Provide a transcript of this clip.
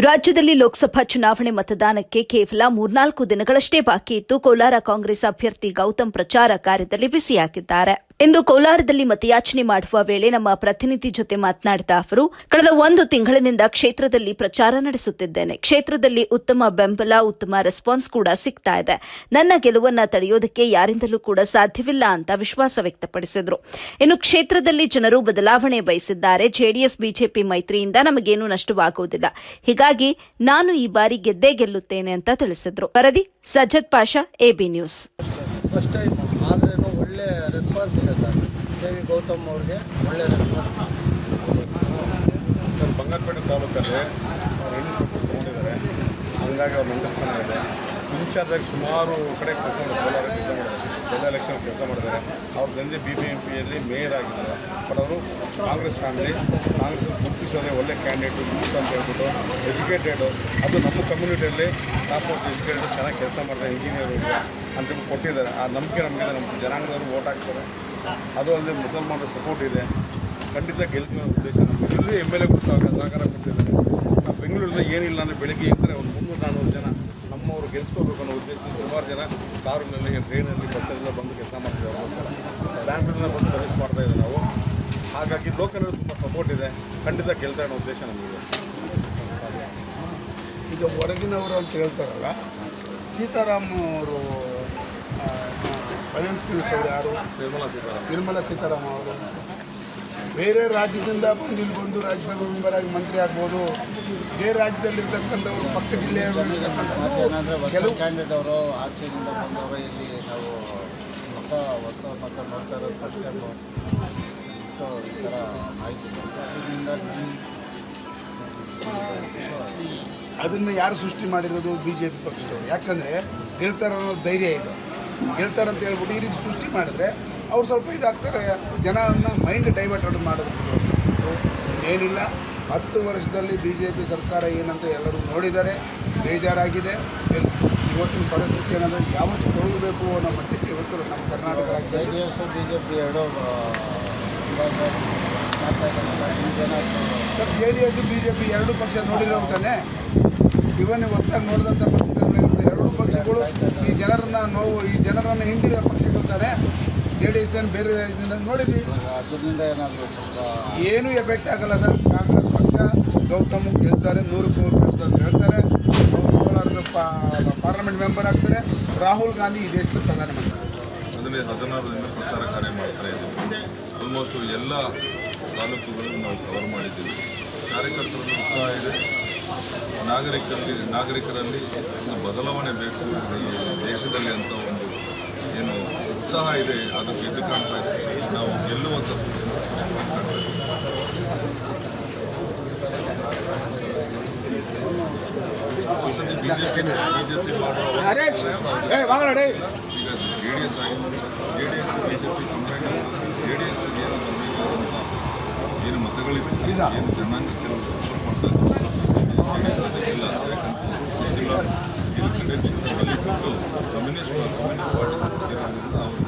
ರಾಜ್ಯದಲ್ಲಿ ಲೋಕಸಭಾ ಚುನಾವಣೆ ಮತದಾನಕ್ಕೆ ಕೇವಲ 3-4 ದಿನಗಳಷ್ಟೇ ಬಾಕಿ ಇದ್ದು ಕೋಲಾರ ಕಾಂಗ್ರೆಸ್ ಅಭ್ಯರ್ಥಿ ಗೌತಮ್ ಪ್ರಚಾರ ಕಾರ್ಯದಲ್ಲಿ ಬಿಸಿಯಾಗಿದ್ದಾರೆ. ಇಂದು ಕೋಲಾರದಲ್ಲಿ ಮತಯಾಚನೆ ಮಾಡುವ ವೇಳೆ ನಮ್ಮ ಪ್ರತಿನಿಧಿ ಜೊತೆ ಮಾತನಾಡಿದ ಅವರು, ಕಳೆದ 1 ತಿಂಗಳಿನಿಂದ ಕ್ಷೇತ್ರದಲ್ಲಿ ಪ್ರಚಾರ ನಡೆಸುತ್ತಿದ್ದೇನೆ. ಕ್ಷೇತ್ರದಲ್ಲಿ ಉತ್ತಮ ಬೆಂಬಲ, ಉತ್ತಮ ರೆಸ್ಪಾನ್ಸ್ ಕೂಡ ಸಿಗ್ತಾ ಇದೆ. ನನ್ನ ಗೆಲುವನ್ನ ತಡೆಯೋದಕ್ಕೆ ಯಾರಿಂದಲೂ ಕೂಡ ಸಾಧ್ಯವಿಲ್ಲ ಅಂತ ವಿಶ್ವಾಸ ವ್ಯಕ್ತಪಡಿಸಿದರು. ಇನ್ನು ಕ್ಷೇತ್ರದಲ್ಲಿ ಜನರು ಬದಲಾವಣೆ ಬಯಸಿದ್ದಾರೆ. ಜೆಡಿಎಸ್ ಬಿಜೆಪಿ ಮೈತ್ರಿಯಿಂದ ನಮಗೇನು ನಷ್ಟವಾಗುವುದಿಲ್ಲ. ಹೀಗಾಗಿ ನಾನು ಈ ಬಾರಿ ಗೆದ್ದೇ ಗೆಲ್ಲುತ್ತೇನೆ ಅಂತ ತಿಳಿಸಿದ್ರು. ವರದಿ Sajjad Pasha, AB news. First time ಆದ್ರೂ ಒಳ್ಳೆ ರೆಸ್ಪಾನ್ಸ್ ಇದೆ ಸರ್. ದೇವಿ ಗೌತಮ್ ಅವ್ರಿಗೆ ಒಳ್ಳೆ ರೆಸ್ಪಾನ್ಸ್. ಸರ್, ಬಂಗಾರಪೇಟೆ ತಾಲೂಕಲ್ಲಿ ಅವ್ರು ಹೆಣ್ಣು ತೊಗೊಂಡಿದ್ದಾರೆ. ಹಂಗಾಗಿ ಅವ್ರ ಮಂಗಸ್ಥಾನ ಇದೆ. ಇನ್ಚಾರ್ಜಾಗಿ ಸುಮಾರು ಕಡೆ ಕೆಲಸ ಮಾಡಿದ್ದಾರೆ. ಕೋಲಾರ ಕೆಲಸ ಮಾಡಿದ್ದಾರೆ, ಎಲ್ಲ ಎಲೆಕ್ಷನ್ ಕೆಲಸ ಮಾಡಿದ್ದಾರೆ. ಅವ್ರ ತಂದೆ BBMPಯಲ್ಲಿ ಮೇಯರ್ ಆಗಿದ್ದಾರೆ. ಬಟ್ ಅವರು ಕಾಂಗ್ರೆಸ್ ಫ್ಯಾಮಿಲಿ, ಕಾಂಗ್ರೆಸ್ ಗುರುತಿಸೋದೇ ಒಳ್ಳೆ ಕ್ಯಾಂಡಿಡೇಟು ಯೂತ್ ಅಂತ ಹೇಳ್ಬಿಟ್ಟು ಎಜುಕೇಟೆಡು. ಅದು ನಮ್ಮ ಕಮ್ಯುನಿಟಿಯಲ್ಲಿ ಟಾಪ್ ಆಫ್ ಎಜುಕೇಟೆಡ್ ಚೆನ್ನಾಗಿ ಕೆಲಸ ಮಾಡಿದ್ದಾರೆ, ಇಂಜಿನಿಯರ್ ಅಂತ ಕೊಟ್ಟಿದ್ದಾರೆ. ಆ ನಂಬಿಕೆ ನಮಗೆ ನಮ್ಮ ಜನಾಂಗದವರು ಓಟ್ ಹಾಕ್ತಾರೆ. ಅದು ಅಲ್ಲದೆ ಮುಸಲ್ಮಾನರ ಸಪೋರ್ಟ್ ಇದೆ. ಖಂಡಿತ ಗೆಲ್ತಿನ ಉದ್ದೇಶ ನಮಗೆ. ಇಲ್ಲಿ MLA ಸಹಕಾರ ಕೊಟ್ಟಿದ್ದಾರೆ. ನಾವು ಬೆಂಗಳೂರಿಂದ ಏನಿಲ್ಲ ಅಂದರೆ ಬೆಳಗ್ಗೆ ಇದ್ದರೆ ಒಂದು 300-400 ಜನ ನಮ್ಮವರು ಗೆಲ್ಸ್ಕೋಬೇಕು ಅನ್ನೋ ಉದ್ದೇಶದಿಂದ ಸುಮಾರು ಜನ ಕಾರಿನಲ್ಲಿ, ಟ್ರೈನಲ್ಲಿ, ಬಸ್ಸಲ್ಲೆಲ್ಲ ಬಂದು ಕೆಲಸ ಮಾಡ್ತೀವಿ. ಅವ್ರಿಗೋಸ್ಕರ ಬ್ಯಾಂಗ್ಳೂರಿಂದ ಬಂದು ಸರ್ವಿಸ್ ಮಾಡ್ತಾಯಿದ್ದೀವಿ ನಾವು. ಹಾಗಾಗಿ ಲೋಕಲ್ನಲ್ಲಿ ತುಂಬ ಸಪೋರ್ಟ್ ಇದೆ. ಖಂಡಿತ ಗೆಲ್ತಾ ಅನ್ನೋ ಉದ್ದೇಶ ನಮಗಿದೆ. ಈಗ ಹೊರಗಿನವರು ಅಂತ ಹೇಳ್ತಾರಲ್ಲ, ಸೀತಾರಾಮ್ ಅವರು ಫೈನಾನ್ಸ್ ಮಿನಿಸ್ಟರ್ ಯಾರು? ನಿರ್ಮಲಾ ಸೀತಾರಾಮ್ ಅವರು ಬೇರೆ ರಾಜ್ಯದಿಂದ ಬಂದು ಇಲ್ಲಿ ಬಂದು ರಾಜ್ಯಸಭಾ ಮೆಂಬರ್ ಆಗಿ ಮಂತ್ರಿ ಆಗ್ಬೋದು. ಇದೇ ರಾಜ್ಯದಲ್ಲಿರ್ತಕ್ಕಂಥವ್ರು ಪಕ್ಕ ಜಿಲ್ಲೆಯವರು ಕೆಲವು ಕ್ಯಾಂಡಿಡೇಟ್ ಅವರು ಆಚೆಯಿಂದ ಬಂದವರು ಇಲ್ಲಿ ನಾವು ಹೊಸ ಮತ ನೋಡ್ತಾ ಇರೋದು ಫಸ್ಟ್ ಟೈಮು. ಸೊ ಈ ಥರ ಆಯಿತು. ಇದರಿಂದ ಅದನ್ನು ಯಾರು ಸೃಷ್ಟಿ ಮಾಡಿರೋದು? BJP ಪಕ್ಷದವರು. ಯಾಕಂದರೆ ಗೆಲ್ತಾರೆ ಅನ್ನೋ ಧೈರ್ಯ ಇದೆ. ಗೆಲ್ತಾರಂತ ಹೇಳ್ಬಿಟ್ಟು ಈ ರೀತಿ ಸೃಷ್ಟಿ ಮಾಡಿದ್ರೆ ಅವ್ರು ಸ್ವಲ್ಪ ಇದಾಗ್ತಾರೆ. ಜನರನ್ನು ಮೈಂಡ್ ಡೈವರ್ಟ್ ಮಾಡೋದು ಏನಿಲ್ಲ. 10 ವರ್ಷದಲ್ಲಿ BJP ಸರ್ಕಾರ ಏನಂತ ಎಲ್ಲರೂ ನೋಡಿದ್ದಾರೆ, ಬೇಜಾರಾಗಿದೆ. ಇವತ್ತಿನ ಪರಿಸ್ಥಿತಿ ಏನಂದರೆ ಯಾವತ್ತು ತೊಡಗಬೇಕು ಅನ್ನೋ ಮಟ್ಟಕ್ಕೆ ಇವತ್ತು ನಮ್ಮ ಕರ್ನಾಟಕ ರಾಜ್ಯದಲ್ಲಿ BJP ಎರಡೂ ಸರ್, JDS BJP ಎರಡೂ ಪಕ್ಷ ನೋಡಿರೋ ತಾನೆ. ಇವನ್ ಹೊಸದಾಗಿ ನೋಡಿದಂಥ ಪರಿಸ್ಥಿತಿ ಎರಡೂ ಪಕ್ಷಗಳು ಈ ಜನರನ್ನು ಹಿಂದಿರೋ ಪಕ್ಷಗಳಿರ್ತಾರೆ. JDS ಬೇರೆ ನೋಡಿದ್ವಿ, ಅದರಿಂದ ಏನಾದರೂ ಏನೂ ಎಫೆಕ್ಟ್ ಆಗಲ್ಲ ಸರ್. ಕಾಂಗ್ರೆಸ್ ಪಕ್ಷ ಗೌತಮ್ ಗೆಲ್ತಾರೆ, 100% ಹೇಳ್ತಾರೆ. ಕೋಲಾರದ ಪಾರ್ಲಿಮೆಂಟ್ ಮೆಂಬರ್ ಆಗ್ತಾರೆ. ರಾಹುಲ್ ಗಾಂಧಿ ಈ ದೇಶದ ಪ್ರಧಾನಮಂತ್ರಿ. 16ರಿಂದ ಪ್ರಚಾರ ಕಾರ್ಯ ಮಾಡ್ತಾ ಇದ್ದೀವಿ. ಆಲ್ಮೋಸ್ಟ್ ಎಲ್ಲ ತಾಲೂಕುಗಳನ್ನು ನಾವು ಕವರ್ ಮಾಡಿದ್ದೀವಿ. ಕಾರ್ಯಕರ್ತರಲ್ಲಿ ಉತ್ಸಾಹ ಇದೆ. ನಾಗರಿಕರಲ್ಲಿ ಒಂದು ಬದಲಾವಣೆ ಬೇಕು ಈ ದೇಶದಲ್ಲಿ ಅಂತ ಒಂದು ಏನು ಉತ್ಸಾಹ ಇದೆ, ಅದಕ್ಕೆ ಎದ್ದು ಕಾಣ್ತಾ ಇದೆ. ನಾವು ಗೆಲ್ಲುವಂಥ ಸೂಚನೆ ಸ್ಪಷ್ಟವಾಗಿ ಕಾಣ್ತಾ ಇದ್ದೀವಿ. ಬಿಜೆಪಿ ಮಾಡುವ ಈಗ JDS ಆಗಿರ್ಬೋದು, JDS BJP ಕಂಪೇರ್ JDS ಏನು ಬರಬೇಕು ಅಂತ ಏನು ಮತಗಳಿದೆ, ಏನು ಜನಾಂಗ ಕೆಲವು ಸಪೋರ್ಟ್ ಮಾಡ್ತಾ ಇದ್ದಾರೆ. ಇಲ್ಲ ಯಾಕಂದರೆ ಏನು ಖಂಡಿತ ಕ್ಷೇತ್ರದಲ್ಲಿ ಬಿಟ್ಟು ಕಮ್ಯುನಿಸ್ಟ್ ಪಾರ್ಟಿ ಸೇರೋದ್ರಿಂದ ಅವರು